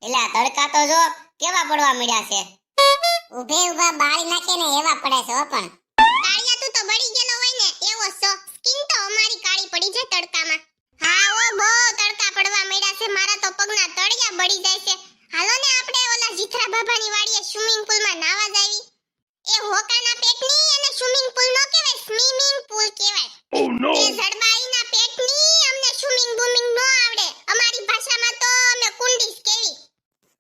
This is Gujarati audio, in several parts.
એલા તડકા તો જો કેવા પડવા મળ્યા છે. ઊભે ઊભા બાળી નાખે ને એવા પડે છે હો. પણ કાળિયા તું તો બળી ગયેલો હોય ને એવો છો. સ્કિન તો અમારી કાળી પડી છે તડકામાં. હા ઓ બહુ તડકા પડવા મળ્યા છે. મારા તો પગના તળિયા બળી જાય છે. હાલો ને આપણે ઓલા જીથરા બાબાની વાડીએ સ્વિમિંગ પૂલમાં નાવા જાવી. એ હોકાના પેટની અને સ્વિમિંગ પૂલ નો કહેવાય, સ્વિમિંગ પૂલ કહેવાય. Oh no! એ જડબાઈના પેટની અમને સ્વિમિંગ બૂમિંગ નો આવડે. અમારી ભાષામાં તો અમે કુંડીસ કેવી.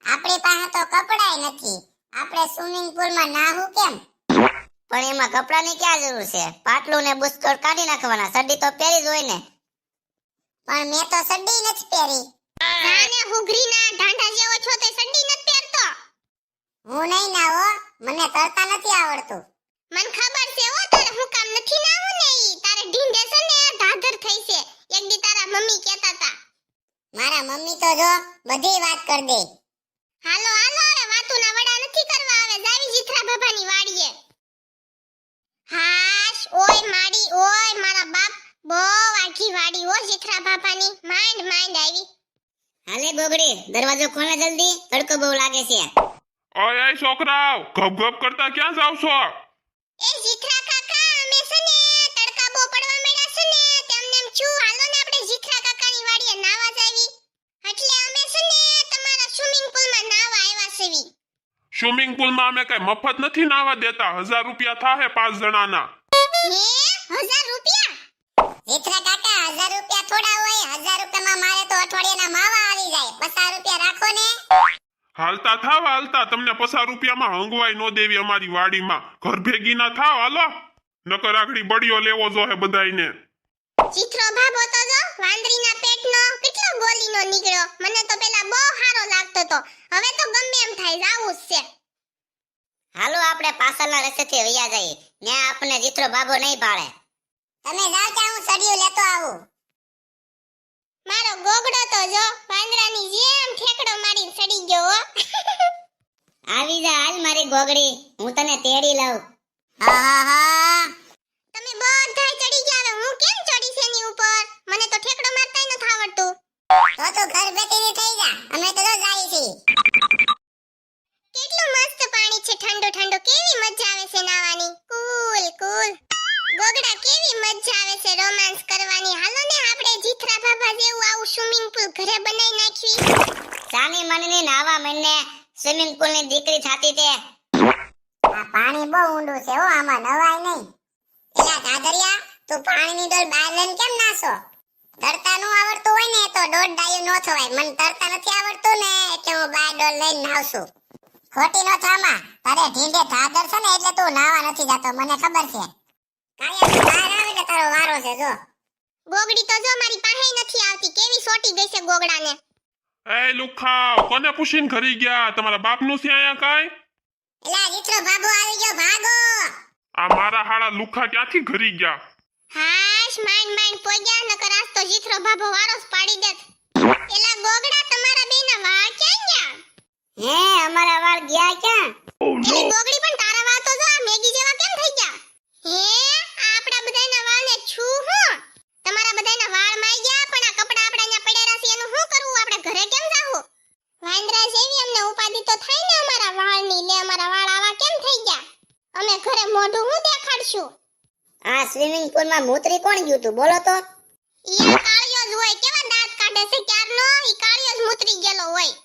આપણી પાસે તો કપડાય નથી. આપણે સ્વિમિંગ પૂલમાં નાહું કેમ? પણ એમાં કપડાની ક્યાં જરૂર છે? પાટલું ને બુસ્કોટ કાઢી નાખવાના. સડી તો પહેરી જ હોય ને. પણ મેં તો સડી નથી પહેરી. જાને હુઘરીના ઢાંઢા જેવો છો તે સડી નથી પહેરતો. હું નહીં નાહો, મને તરતા નથી આવડતું. મન ખબર છે હો તારે હું કામ નથી નાવું ને ઈ. તારે ઢીંઢે છે ને ધાધર થઈ છે. એક દી તારા મમ્મી કહેતા હતા. મારા મમ્મી તો જો બધી વાત કરી દે. હાલો હાલો હવે વાતુના વડા નથી કરવા. આવે જાવી જીથરા બાબાની વાડીએ. હાશ ઓય માડી ઓય મારા બાપ બહુ આખી વાડી હો જીથરા બાબાની. માંડ માંડ આવી. હાલે ગોગડી, દરવાજો ખોલે જલ્દી, તડકો બહુ લાગે છે. ઓય એ છોકરાઓ, ગપ કરતા ક્યાં જાવ છો? એ જીથરા કાકા અમે છે ને તડકા બહુ પડવા મળ્યા છે ને તેમને એમ છું હાલો ને આપણે જીથરા કાકાની વાડીએ નાવા જાવી. એટલે અમે છે ને તમારા સ્વિમિંગ પૂલમાં નાવા આવ્યા છેવી. સ્વિમિંગ પૂલમાં અમે કઈ મફત નથી નાવા દેતા. 1000 રૂપિયા થાહે 5 જણાના. હે 1000 રૂપિયા? જીથરા કાકા 1000 રૂપિયા થોડા હોય. 1000 રૂપિયામાં મારે તો અઠવાડિયાના માવા આવી જાય. 50 રૂપિયા રાખો ને. હાલતા થાવ હાલતા, તમને 50 રૂપિયામાં હંગવાઈ નો દેવી અમારી વાડીમાં. ઘર ભેગી ના થાવ હાલો, નકર આગળી બળિયો લેવો જોહે બધાયને. જીથરો ભાભો તો જો વાંદરીના પેટનો કેટલો બોલીનો નીકળ્યો. મને તો પેલા બહુ સારો લાગતો તો. હવે તો ગમે એમ થાય જાવું જ છે. હાલો આપણે પાછળના રસ્તેથી વયા જઈએ. ત્યાં આપણને જીથરો બાબો નહીં ભાળે. તમે જાવ ત્યાં હું સડિયું લેતો આવું. મારો ગોગડો તો જો વાંદરાની જેમ ઠેકડો મારીને સડી ગયો હો. આવી જા હાલ મારી ગોગડી, હું તને તેડી લઉં. હા હા હા. તમે બધાય ચડી ગયા. હવે હું કેમ ચડીશ એની ઉપર? મને તો ઠેકડો મારતાય નથી આવડતું. તો ઘર બેઠીને થઈ જા. અમે તો જો જાય છે. કેટલું મસ્ત પાણી છે, ઠંડો ઠંડો. કેવી મજા આવે છે નાવાની. કૂલ કૂલ. ગોગડા કેવી મજા આવે છે રોમાંસ કરવાની. હાલો ને આપણે જીથરા બાબા જેવું આવું સ્વિમિંગ પૂલ ઘરે બનાવી નાખવી. સાની મનની નાવા મને સ્વિમિંગ પૂલ ની દીકરી થાતી તે. આ પાણી બહુ ઊંડું છે હો, આમાં નવાય નહીં. એલા દાદરિયા, તું પાણીની ડોલ બહાર લઈને કેમ નાસો? તરતા નું આવડતું હોય ને તો દોઢ ડાયું નો થવાય. મને તરતા નથી આવડતું ને એટલે હું બહાર ડોલ લઈને નાવશું. ખોટી નો થામા, તારે ઢીંડે ધાદર છે ને એટલે તું નાવા નથી જતો, મને ખબર છે. કાયા બહાર આવે એટલે તારો વારો છે જો. ગોગડી તો જો મારી પાસે નથી આવતી. કેવી સોટી ગઈ છે ગોગડાને. એ લુખાવ, કોને પૂછીને ઘરી ગયા? તમારા બાપનું છે અહીંયા કાઈ? એલા જીથરો બાબુ આવી ગયો, ભાગો. આ મારા હાડા લુખા ક્યાંથી ઘરી ગયા? હાશ માંડ માંડ પોગ્યા. નકર આજ તો જીથરો બાબો વારોસ પાડી દેત. એલા ગોગડા તમારા બેના વાળ ક્યાં ગયા? હે અમારા વાળ ગયા ક્યાં? Oh no! એલી ગોગડી પણ તારા વાળ તો જો આ મેગી જેવા કેમ થઈ ગયા? હે આ આપડા બધાયના વાળને છું હું? તમારા બધાયના વાળ માઈ ગયા પણ આ કપડા આપડા અહીંયા પડ્યા છે એનું શું કરવું? આપણે ઘરે કેમ જાવું? વાંદરા જેવી અમને ઉપાધિ તો થાય ને અમારા વાળની. લે અમારા વાળ આવા કેમ થઈ ગયા? અમે ઘરે મોઢું હું દેખાડશું? આ સ્વિમિંગ પૂલ માં મૂતરી કોણ ગયું તું બોલો તો? ઈ કાળિયો જ હોય. કેવા દાંત કાઢે છે ક્યારનો. ઈ કાળિયો જ મૂતરી ગયેલો હોય.